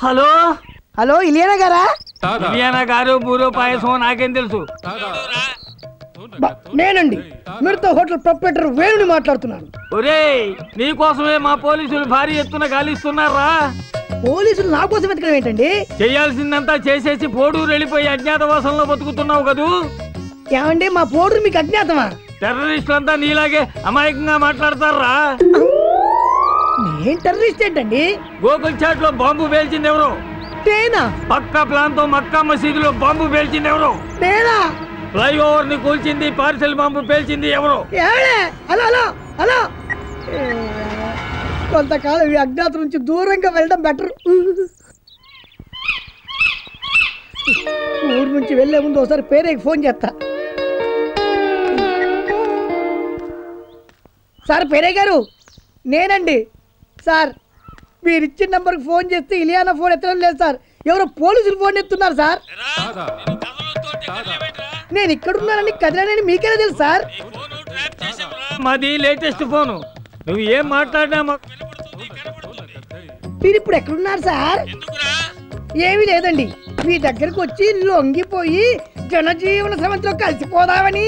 Hello hello Ileana గారా? ఇలియానా గారు బూరో పాయసం నాకేం తెలుసు. నేనండి మిగతా హోటల్ ప్రొపరేటర్ వేణుని మాట్లాడుతున్నాను. ఒరేయ్ నీకోసమే మా పోలీసులు భారీ ఎత్తున గాలిస్తున్నారా. పోలీసులు నా కోసం వెతకడం ఏంటండి? చేయాల్సిందంతా చేసేసి పోడూరు వెళ్ళిపోయి అజ్ఞాతవాసంలో బతుకుతున్నావు కదూ. ఏమండి మా పోడూరు మీకు అజ్ఞాతమా? టెర్రరిస్టులంతా నీలాగే అమాయకంగా మాట్లాడతారా. నేను టెర్రరిస్ట్ ఏంటండి? గోకుల్ చాట్ లో బాంబు పేల్చింది ఎవరు? నేనా? పక్కా ప్లాన్ తో మక్కా మసీదులో బాంబు పేల్చింది ఎవరు? నేనా? ఫ్లైఓవర్ ని కూల్చింది పార్సెల్ బాంబు పేల్చింది ఎవరు? హలో కొంతకాలం ఈ అజ్ఞాత నుంచి దూరంగా వెళ్ళడం బెటర్. ఊరు నుంచి వెళ్లే ముందు ఒకసారి పేరేకి ఫోన్ చేస్తా. సార్ పేరే గారు నేనండి సార్. మీరు ఇచ్చిన నంబర్కి ఫోన్ చేస్తే ఇలియానా ఫోన్ ఎత్తడం లేదు సార్. ఎవరో పోలీసులు ఫోన్ ఎత్తున్నారు సార్. నేను ఇక్కడున్నానని కదిలానని మీకేనా తెలుసు సార్? మాది లేటెస్ట్ ఫోను. నువ్వు ఏం మాట్లాడినా మీరు ఇప్పుడు ఎక్కడున్నారు సార్? ఏమీ లేదండి, మీ దగ్గరకు వచ్చి లొంగిపోయి జనజీవన సమంతిలో కలిసిపోదామని.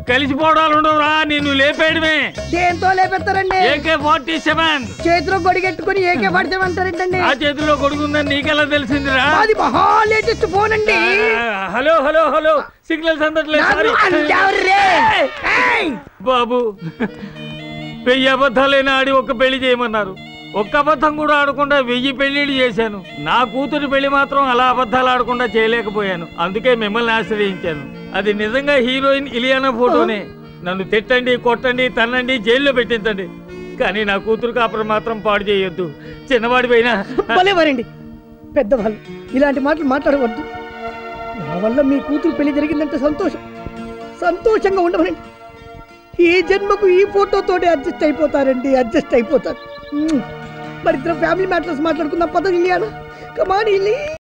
కలిసిపోవడాలు ఉండవురా, నిన్ను లేపేయడమే. దేంతో లేపెత్తారండి? AK-47 చేతిలో గొడిగెట్టుకుని AK-47 అంటారేంటండి? ఆ చేతిలో గొడుగుందని నీకెలా తెలిసిందిరా? అది మహా లేటెస్ట్ ఫోన్ అండి. హలో హలో హలో సిగ్నల్స్ అందట్లేదు బాబు. 1000 అబద్ధాలైనా ఆడి ఒక్క పెళ్లి చేయమన్నారు. ఒక్క అబద్ధం కూడా ఆడకుండా 1000 పెళ్లిళ్ళు చేశాను. నా కూతురు పెళ్లి మాత్రం అలా అబద్ధాలు ఆడకుండా చేయలేకపోయాను. అందుకే మిమ్మల్ని ఆశ్రయించాను. అది నిజంగా హీరోయిన్ ఇలియానా ఫోటోనే. నన్ను తిట్టండి, కొట్టండి, తన్నండి, జైల్లో పెట్టించండి, కానీ నా కూతురు కాపురం మాత్రం పాడు చేయొద్దు. చిన్నవాడి పైన పెద్దవాళ్ళు ఇలాంటి మాటలు మాట్లాడవద్దు. నా వల్ల మీ కూతురు పెళ్లి జరిగిందంటే సంతోషంగా ఉండమనండి. ఈ జన్మకు ఈ ఫోటోతోనే అడ్జస్ట్ అయిపోతారు. మరి ఇద్దరు ఫ్యామిలీ మ్యాటర్స్ మాట్లాడుకుందాం పద ఇలియానా. కమాన్ ఇలి.